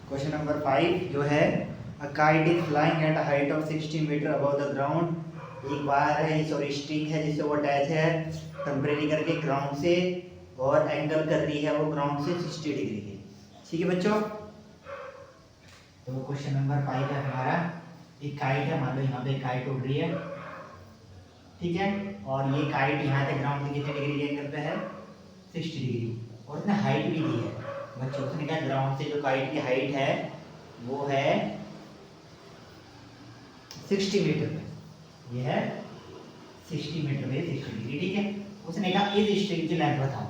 Question number 5 जो है a kite is flying at a height of 60 metre above the ground. एक wire है sorry string है जिससे वो अटैच है टेम्परेरी करके ग्राउंड से और एंगल कर रही है वो ग्राउंड से 60 डिग्री की। ठीक है बच्चों, तो क्वेश्चन नंबर 5 है हमारा। एक काइट है, मान लो यहाँ पे काइट उड़ रही है, ठीक है, और ये काइट यहाँ से ग्राउंड से कितने डिग्री के एंगल पे है 60 डिग्री, और उसने हाइट भी दी है बच्चों। उसने कहा ग्राउंड से जो काइट की हाइट है वो है 60 मीटर पे, ये है 60 मीटर पे 60 डिग्री, ठीक है। उसने कहा इस स्ट्रिंग की लेंथ बताओ,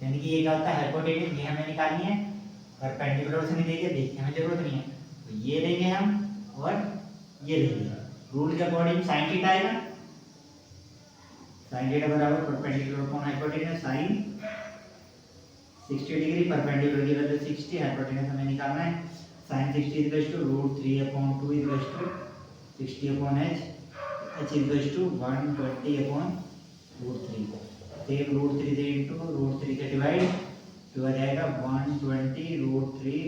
यानी कि ये क्या होता है हाइपोटेन्यूज, ये हमें निकालनी है, परपेंडिकुलर उसने दे दिया, देखने हमें जरूरत नहीं है, तो ये लेंगे हम और ये लेंगे। रूल के अकॉर्डिंग साइन थीटा आएगा, साइन थीटा बराबर perpendicular upon hypotenuse sine 60 degree, perpendicular की वैल्यू 60, हाइपोटेन्यूज हमें निकालना है, sin 60 is equals to √3/2 is equals to 60 upon h, h is equals to 120 upon √3, same √3 से इंटू √3 से डिवाइड, तो आ जाएगा 120 √3/3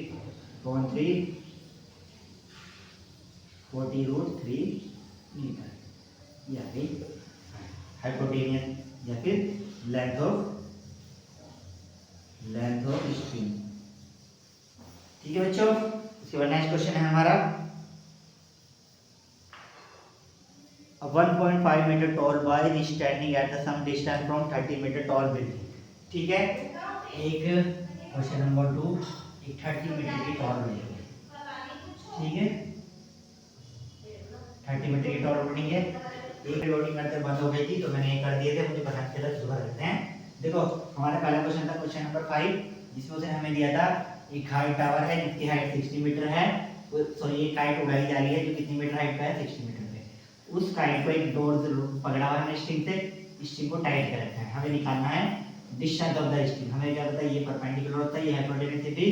40 √3 मीटर, या फिर हाइपोटेन्यूज या फिर लेंथ ऑफ स्ट्रिंग। ठीक है बच्चों, उसके बाद नेक्स्ट क्वेश्चन है हमारा 1.5 metre tall boy is standing at the some distance from 30 metre tall building. ठीक है, एक क्वेश्चन नंबर 2, एक 30 मीटर की टॉल बिल्डिंग है, ठीक है, 30 मीटर की टॉल बिल्डिंग है। एक लोडिंग करते बंद हो गई थी तो मैंने ये कर दिए थे, मुझे पता नहीं चला, दोबारा करते हैं। देखो हमारा पहला क्वेश्चन था क्वेश्चन नंबर 5, जिसमें उसने हमें दिया था एक हाई टावर है जिसकी हाइट 60 मीटर है, सॉरी ये काइट उड़ाई जा रही है जो कितनी मीटर हाइट पे है 60 मीटर पे। उस काइट को एक डोर से पकड़ा हुआ है स्ट्रिंग से, स्ट्रिंग को टाइट कर रखा है, हमें निकालना है डिस्टेंस ऑफ द स्ट्रिंग। हमें क्या पता है ये परपेंडिकुलर होता है, ये हाइपोटेन्यूज थी,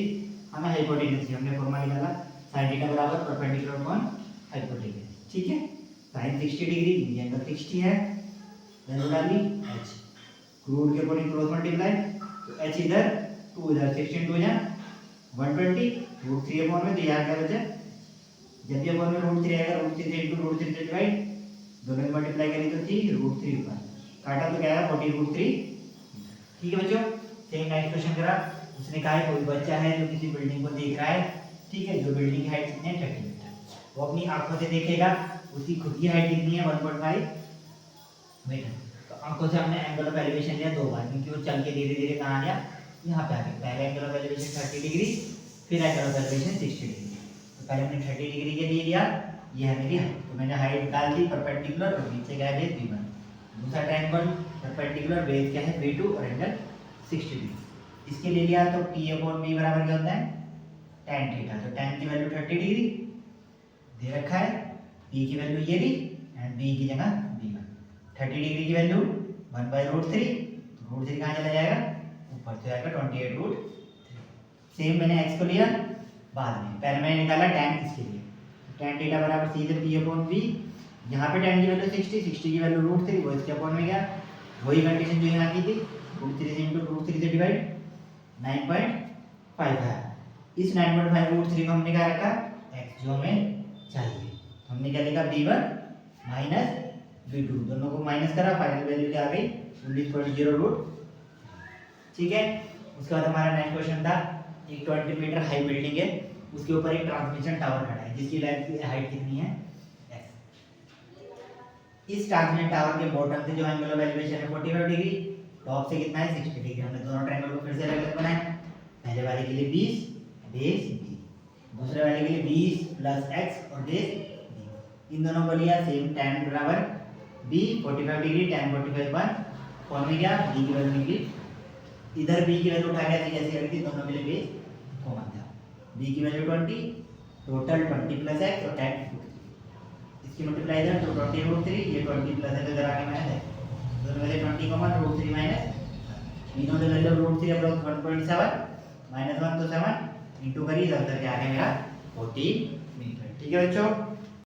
हमें हाइपोटेन्यूज, हमने फॉर्मूला निकाला sin थीटा बराबर परपेंडिकुलर अपॉन हाइपोटेन्यूज, ठीक है। sin 60 डिग्री, ये एंगल 60 है, वैल्यू डाली h, रूट के अकॉर्डिंग क्रॉस मल्टीप्लाई, तो h इधर 2 इधर 16 2 जा 120 √3 अपॉन में, तो यहाँ क्या बचा, जब भी अपॉन में √3 आएगा √3 से इंटू √3 से डिवाइड, दोनों में मल्टीप्लाई करें तो थी √3 ऊपर काटा तो क्या आएगा 40 √3। ठीक है बच्चों, सेम नेक्स्ट क्वेश्चन करा। उसने कहा है कोई बच्चा है जो किसी बिल्डिंग को देख रहा है, ठीक है, जो बिल्डिंग की हाइट कितनी है 30 मीटर, वो अपनी आंखों से देखेगा उसकी खुद की हाइट कितनी है 1.5 मीटर, तो आंखों से हमने एंगल ऑफ एलिवेशन लिया 2 बार, क्योंकि वो चल के धीरे धीरे कहाँ गया यहाँ पे आ गया। पहले एंगल ऑफ एलिवेशन 30 डिग्री, फिर एंगल ऑफ एलिवेशन 60 डिग्री, तो पहले हमने 30 डिग्री के लिए लिया, ये है मेरी हाइट, तो मैंने हाइट डाल दी परपेंडिकुलर और नीचे क्या है बेस v1, दूसरा ट्रायंगल परपेंडिकुलर बेस क्या है v2 और एंगल 60 डिग्री। इसके लिए लिया तो t/b बराबर क्या होता है tan थीटा, तो tan की वैल्यू 30 डिग्री दे रखा है, p की वैल्यू ये दी एंड b की जगह v1, 30 डिग्री की वैल्यू 1/√3, तो √3 कहाँ चला जाएगा ऊपर से आएगा 28 √3। सेम मैंने x को लिया बाद में, पहले मैंने निकाला tan इसके लिए, tan थीटा बराबर सीधे p/v, यहाँ पे tan की वैल्यू 60 की वैल्यू √3, वो इसके अपॉन में गया, वही कंडीशन जो यहाँ की थी √3 से इंटू √3 से डिवाइड 9.5 है। इस 9.5 √3 को हमने क्या रखा x जो हमें चाहिए, तो हमने क्या लिखा v1 माइनस v2, दोनों को माइनस करा, फाइनल वैल्यू क्या आ गई 19.0 ठीक है। उसके बाद हमारा नेक्स्ट क्वेश्चन था एक 20 मीटर हाई बिल्डिंग है, उसके ऊपर एक ट्रांसमिशन टावर खड़ा है जिसकी हाइट कितनी है x। इस ट्रांसमिशन टावर के बॉटम से जो एंगल ऑफ एलिवेशन है 45 डिग्री, टॉप से कितना है 60 डिग्री। हमने दोनों ट्रायंगल को फिर से अलग-अलग बनाए, पहले वाले के लिए 20 बेस b, दूसरे वाले के लिए 20 प्लस x और बेस b, इन दोनों को लिया सेम tan बराबर b 45 डिग्री tan 45 पर कौन में गया b की वैल्यू निकली, इधर b की वैल्यू उठा के ऐसे कैसे रखी, दोनों के लिए बेस कॉमन था, b की वैल्यू 20, टोटल 20 प्लस x और tan 2, इसकी मल्टीप्लाई इधर तो 20 √3, ये 20 प्लस x इधर आके माइनस, दोनों में से 20 कॉमन √3 माइनस, तीनों के वैल्यू √3 अप्रोक्स 1.7 माइनस 1 तो 7 इंटू करी, इधर करके आ गया मेरा 40 मीटर। ठीक है बच्चों।